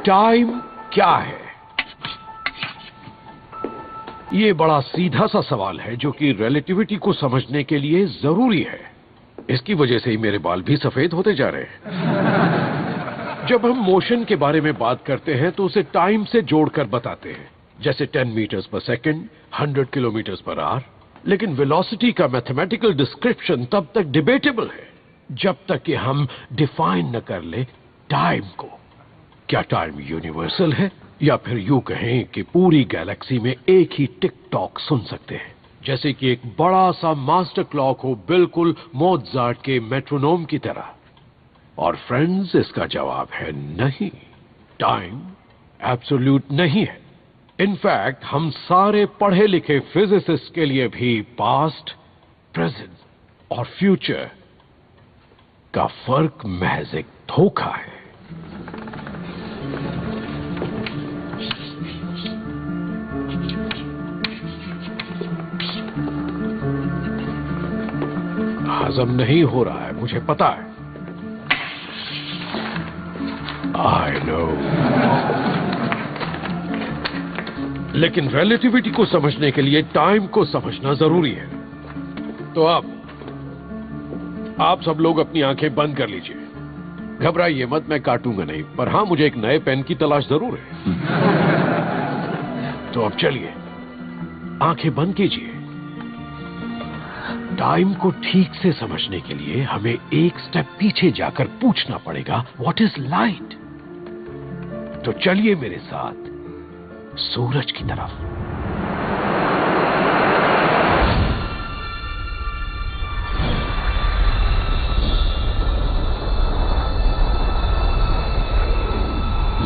Time क्या है? ये बड़ा सीधा सा सवाल है जो कि रिलेटिविटी को समझने के लिए जरूरी है। इसकी वजह से ही मेरे बाल भी सफेद होते जा रहे हैं। जब हम मोशन के बारे में बात करते हैं तो उसे टाइम से जोड़कर बताते हैं, जैसे 10 मीटर्स पर सेकंड, 100 किलोमीटर्स पर आवर। लेकिन वेलोसिटी का मैथमेटिकल डिस्क्रिप्शन तब तक डिबेटेबल है जब तक कि हम डिफाइन न कर ले टाइम को। क्या टाइम यूनिवर्सल है, या फिर यूं कहें कि पूरी गैलेक्सी में एक ही टिक टॉक सुन सकते हैं, जैसे कि एक बड़ा सा मास्टर क्लॉक हो, बिल्कुल मोज़ार्ट के मेट्रोनोम की तरह? और फ्रेंड्स, इसका जवाब है नहीं। टाइम एब्सोल्यूट नहीं है। इनफैक्ट हम सारे पढ़े लिखे फिजिसिस्ट के लिए भी पास्ट, प्रेजेंट और फ्यूचर का फर्क महज एक धोखा है। हजम नहीं हो रहा है, मुझे पता है। I know. लेकिन रिलेटिविटी को समझने के लिए टाइम को समझना जरूरी है। तो अब आप सब लोग अपनी आंखें बंद कर लीजिए। घबराइए मत, मैं काटूंगा नहीं, पर हां, मुझे एक नए पेन की तलाश जरूर है। तो अब चलिए, आंखें बंद कीजिए। टाइम को ठीक से समझने के लिए हमें एक स्टेप पीछे जाकर पूछना पड़ेगा, व्हाट इज लाइट? तो चलिए मेरे साथ सूरज की तरफ।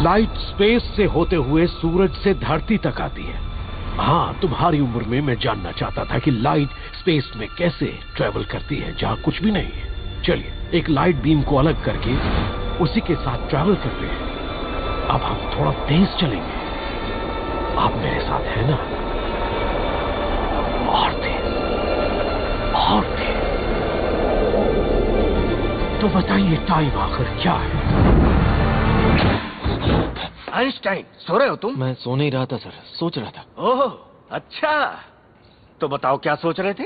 लाइट स्पेस से होते हुए सूरज से धरती तक आती है। हाँ, तुम्हारी उम्र में मैं जानना चाहता था कि लाइट स्पेस में कैसे ट्रेवल करती है जहां कुछ भी नहीं है। चलिए, एक लाइट बीम को अलग करके उसी के साथ ट्रेवल करते हैं। अब हम थोड़ा तेज चलेंगे। आप मेरे साथ हैं ना? और तेज, और तेज। तो बताइए, टाइम आखिर क्या है? आइंस्टाइन, सो रहे हो तुम? मैं सो नहीं रहा था सर, सोच रहा था। ओह, अच्छा। तो बताओ, क्या सोच रहे थे?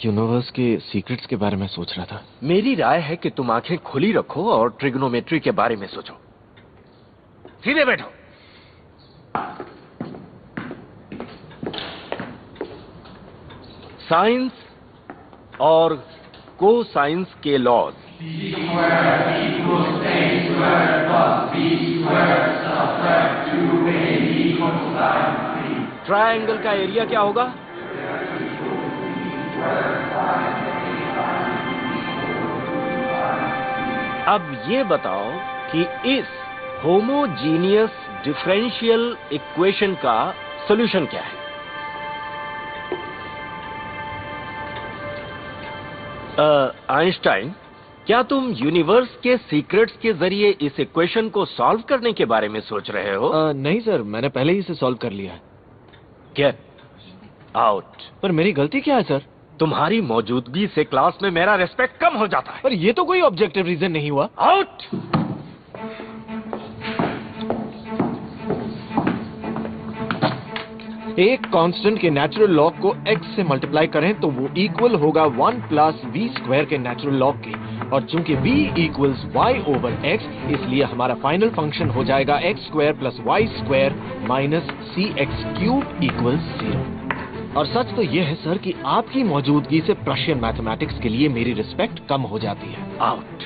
यूनिवर्स के सीक्रेट्स के बारे में सोच रहा था। मेरी राय है कि तुम आंखें खुली रखो और ट्रिग्नोमेट्री के बारे में सोचो। सीधे बैठो। साइंस और कोसाइंस के लॉज। ट्रायंगल का एरिया क्या होगा? अब ये बताओ कि इस होमोजीनियस डिफरेंशियल इक्वेशन का सॉल्यूशन क्या है? आइंस्टाइन, क्या तुम यूनिवर्स के सीक्रेट्स के जरिए इस इक्वेशन को सॉल्व करने के बारे में सोच रहे हो? नहीं सर, मैंने पहले ही इसे सॉल्व कर लिया है। Get out. पर मेरी गलती क्या है सर? तुम्हारी मौजूदगी से क्लास में मेरा रेस्पेक्ट कम हो जाता है। पर ये तो कोई ऑब्जेक्टिव रीजन नहीं हुआ। आउट। एक कांस्टेंट के नेचुरल लॉग को x से मल्टीप्लाई करें तो वो इक्वल होगा 1 प्लस v स्क्वायर के नेचुरल लॉग के। और चूंकि v equals y over x, इसलिए हमारा फाइनल फंक्शन हो जाएगा x square plus y square minus cx cube equals 0। और सच तो यह है सर कि आपकी मौजूदगी से प्रशियन मैथमेटिक्स के लिए मेरी रिस्पेक्ट कम हो जाती है। आउट।